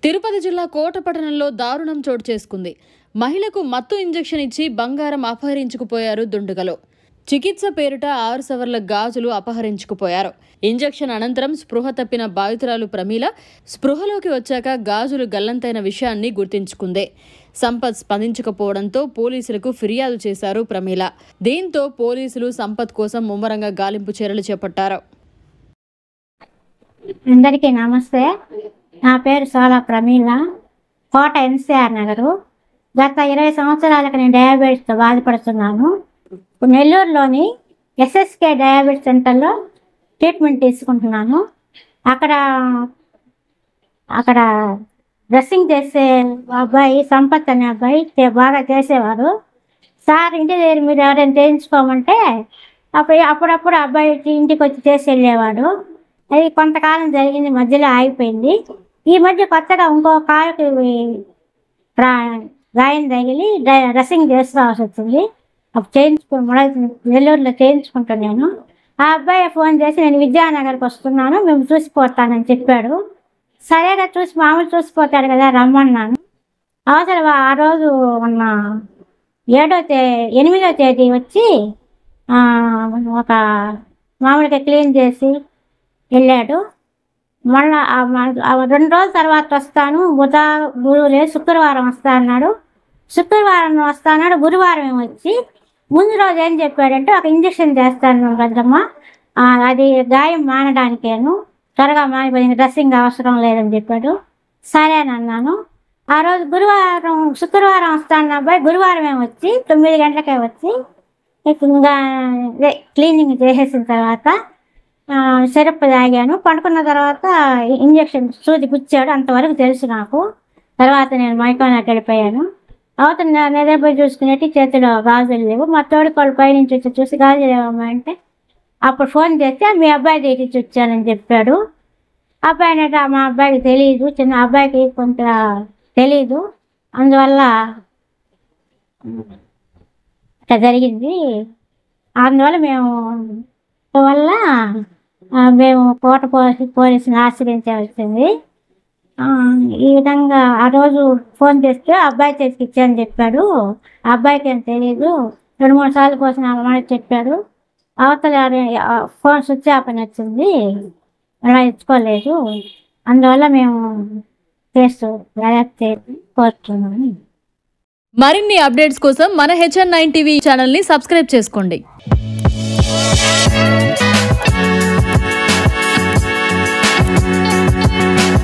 తిరుపతి జిల్లా కోటపట్టణంలో దారుణం చోటు చేసుకుంది. మహిళకు మత్తు ఇంజెక్షన్ ఇచ్చి బంగారం అపహరించుకుపోయారు దుండగులు. చికిత్స పేరిట 6 సవర్ల గాజులు అపహరించుకుపోయారు. ఇంజెక్షన్ అనంతరం స్పృహ తప్పిన బాధితురాలు ప్రమీల స్పృహలోకి వచ్చాక గాజులు గల్లంతైన విషయాన్ని గుర్తించుకుంది. సంపత్ స్పందించకపోవడంతో పోలీసులకు ఫిర్యాదు చేశారు ప్రమీల. దీంతో పోలీసులు సంపత్ కోసం ముమ్మరంగా గాలింపు చర్యలు చేపట్టారు. అందరికీ నమస్తే. నా పేరు సోలా ప్రమీల, కోట ఎన్సీఆర్ నగరు. గత 20 సంవత్సరాలకు నేను డయాబెటీస్తో బాధపడుతున్నాను. నెల్లూరులోని ఎస్ఎస్కే డయాబెటీస్ సెంటర్లో ట్రీట్మెంట్ తీసుకుంటున్నాను. అక్కడ డ్రెస్సింగ్ చేసే అబ్బాయి సంపత్ అనే అబ్బాయి బాగా చేసేవాడు. సార్ ఇంటి దగ్గర మీరు ఎవరైనా చేయించుకోమంటే అప్పుడప్పుడు అబ్బాయి ఇంటికి వచ్చి చేసి వెళ్ళేవాడు. అది కొంతకాలం జరిగింది, మధ్యలో ఆగిపోయింది. ఈ మధ్య కొత్తగా ఇంకో కాలుకి గాయం తగిలి డ్రెస్సింగ్ చేసుకోవాల్సి వచ్చింది. అప్పుడు నెల్లూరులో చేయించుకుంటున్నాను. ఆ అబ్బాయి ఫోన్ చేసి నేను విద్యానగర్కి వస్తున్నాను, మేము చూసిపోతానని చెప్పాడు. సరేగా మామూలు చూసిపోతాడు కదా, రమ్మన్నాను. అవసరం ఆ రోజు ఉన్న 8వ తేదీ వచ్చి ఒక మామూలుగా క్లీన్ చేసి వెళ్ళాడు. మళ్ళా 2 రోజుల తర్వాత వస్తాను, శుక్రవారం వస్తా అన్నాడు. శుక్రవారం వస్తా అన్నాడు. గురువారం వచ్చి ముందు రోజు ఏం చెప్పాడంటే ఒక ఇంజక్షన్ చేస్తాను కదమ్మా, అది గాయం మానడానికేను, త్వరగా మానిపోయింది, డ్రెస్సింగ్ అవసరం లేదని చెప్పాడు. సరేనన్నాను. ఆ రోజు శుక్రవారం వస్తాను అబ్బాయి గురువారమే వచ్చి 9 గంటలకే వచ్చి ఇంకా క్లీనింగ్ చేసేసిన తర్వాత సిరప్ తాగాను. పడుకున్న తర్వాత ఇంజక్షన్ సూది గుచ్చాడు. అంతవరకు తెలుసు నాకు. తర్వాత నేను మైకోనాకి వెళ్ళిపోయాను. అవతల నిద్రపోయి చూసుకునేటి చేతిలో గాజులు లేవు. మా తోడుకోళ్ళు పైనుంచి వచ్చి చూసి గాజులు లేవమ్మా అంటే అప్పుడు ఫోన్ చేస్తే మీ అబ్బాయి తెచ్చి వచ్చానని చెప్పాడు. అబ్బాయి అంటే మా అబ్బాయికి తెలియదు, చిన్న అబ్బాయికి కొంత తెలీదు, అందువల్ల అట్లా జరిగింది. అందువల్ల మేము కోట పోలీసుని ఆశ్రయించవలసింది. ఈ విధంగా ఆ రోజు ఫోన్ చేస్తే అబ్బాయి చేతికి ఇచ్చానని చెప్పాడు. ఆ అబ్బాయికి ఏం తెలియదు. 2-3 సార్లు కోసం అమ్మాయి చెప్పాడు. అవతల ఫోన్ స్విచ్ ఆఫ్ అని వచ్చింది, అలా ఇచ్చుకోలేదు. అందువల్ల మేము కేసు దర్యాప్తు కోరుతున్నాము. మరిన్ని అప్డేట్స్ కోసం మన HN9 టీవీ ఛానల్ని సబ్స్క్రైబ్ చేసుకోండి.